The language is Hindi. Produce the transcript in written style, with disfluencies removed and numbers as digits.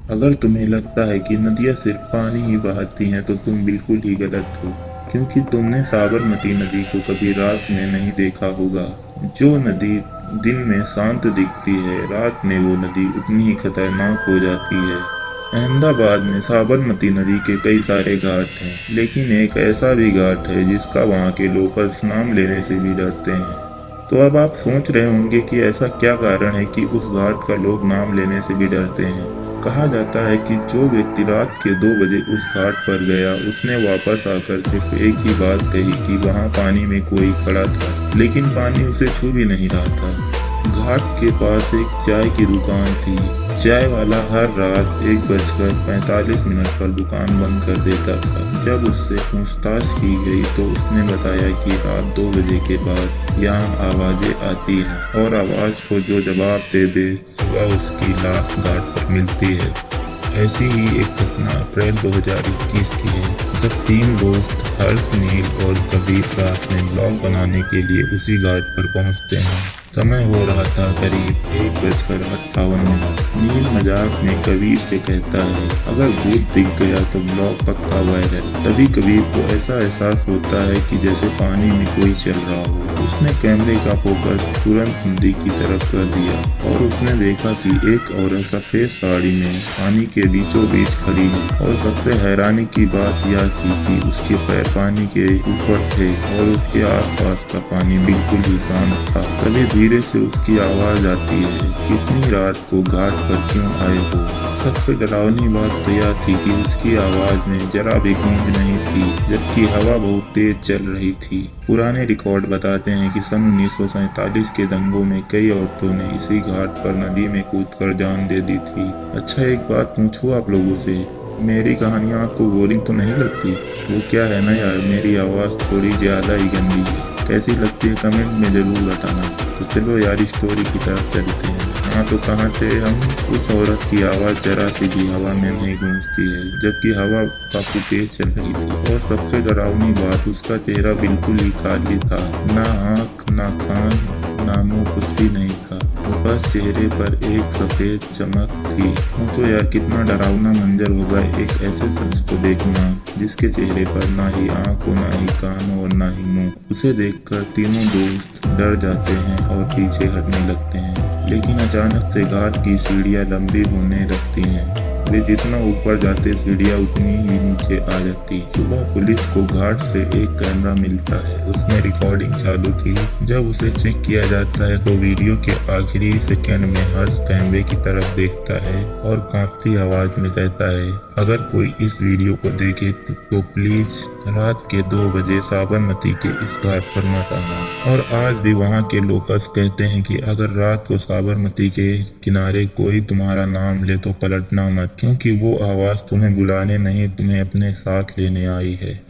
अगर तुम्हें लगता है कि नदियाँ सिर्फ पानी ही बहाती हैं तो तुम बिल्कुल ही गलत हो, क्योंकि तुमने साबरमती नदी को कभी रात में नहीं देखा होगा। जो नदी दिन में शांत दिखती है, रात में वो नदी उतनी ही खतरनाक हो जाती है। अहमदाबाद में साबरमती नदी के कई सारे घाट हैं, लेकिन एक ऐसा भी घाट है जिसका वहाँ के लोकल्स नाम लेने से भी डरते हैं। तो अब आप सोच रहे होंगे कि ऐसा क्या कारण है कि उस घाट का लोग नाम लेने से भी डरते हैं। कहा जाता है कि जो व्यक्ति रात के 2 बजे उस घाट पर गया, उसने वापस आकर सिर्फ एक ही बात कही कि वहाँ पानी में कोई खड़ा था, लेकिन पानी उसे छू भी नहीं रहा था। घाट के पास एक चाय की दुकान थी। चाय वाला हर रात 1:45 पर दुकान बंद कर देता था। जब उससे पूछताछ की गई तो उसने बताया कि रात 2 बजे के बाद यहाँ आवाजें आती हैं और आवाज को जो जवाब दे दे, सुबह उसकी लाश घाट पर मिलती है। ऐसी ही एक घटना अप्रैल 2021 की है, जब 3 दोस्त हर्ष, नील और कबीर रात में ब्लॉग बनाने के लिए उसी घाट पर पहुंचते हैं। समय हो रहा था करीब 1:58। नील मजाक में कबीर से कहता है, अगर भूत दिख गया तो ब्लॉग पक्का वायरल। तभी कबीर को ऐसा एहसास होता है कि जैसे पानी में कोई चल रहा हो। उसने कैमरे का फोकस तुरंत नदी की तरफ कर दिया और उसने देखा कि एक औरत सफेद साड़ी में पानी के बीचों बीच खड़ी है। और सबसे हैरानी की बात यह थी कि उसके पैर पानी के ऊपर थे और उसके आसपास का पानी बिल्कुल ही शांत था। तभी धीरे से उसकी आवाज आती है, इतनी रात को घाट पर क्यों आए हो। सबसे डरावनी बात तो यह थी कि उसकी आवाज में जरा भी गूंज नहीं थी, जबकि हवा बहुत तेज चल रही थी। पुराने रिकॉर्ड बताते हैं कि सन 1947 के दंगों में कई औरतों ने इसी घाट पर नदी में कूदकर जान दे दी थी। अच्छा, एक बात पूछूं आप लोगों से, मेरी कहानियाँ आपको बोरिंग तो नहीं लगती? वो क्या है ना यार, मेरी आवाज़ थोड़ी ज़्यादा ही गंदी है। कैसी लगती है कमेंट में ज़रूर बताना। तो चलो यार, स्टोरी की तरफ चलते हैं। हाँ, तो कहाँ थे हम? उस औरत की आवाज़ जरा सी भी हवा में नहीं गूंजती है, जबकि हवा काफ़ी तेज चल रही थी। और सबसे डरावनी बात, उसका चेहरा बिल्कुल ही खाली था। ना आँख, ना कान, ना मुँह, कुछ भी नहीं था। बस चेहरे पर एक सफेद चमक थी। तो यार, कितना डरावना मंजर होगा एक ऐसे शख्स को देखना जिसके चेहरे पर ना ही आँख हो, ना ही कान और ना ही मुंह। उसे देखकर तीनों दोस्त डर जाते हैं और पीछे हटने लगते हैं। लेकिन अचानक से घाट की सीढ़ियाँ लंबी होने लगती हैं। वे जितना ऊपर जाते, सीढ़ियाँ उतनी ही नीचे आ जाती। सुबह पुलिस को घाट से एक कैमरा मिलता है, उसमें रिकॉर्डिंग चालू थी। जब उसे चेक किया जाता है तो वीडियो के आखिरी सेकंड में हर्ष कैमरे की तरफ देखता है और कांपती आवाज में कहता है, अगर कोई इस वीडियो को देखे तो प्लीज रात के 2 बजे साबरमती के इस घाट पर मत आना। और आज भी वहाँ के लोकल्स कहते हैं कि अगर रात को साबरमती के किनारे कोई तुम्हारा नाम ले तो पलटना मत, क्योंकि वो आवाज़ तुम्हें बुलाने नहीं, तुम्हें अपने साथ लेने आई है।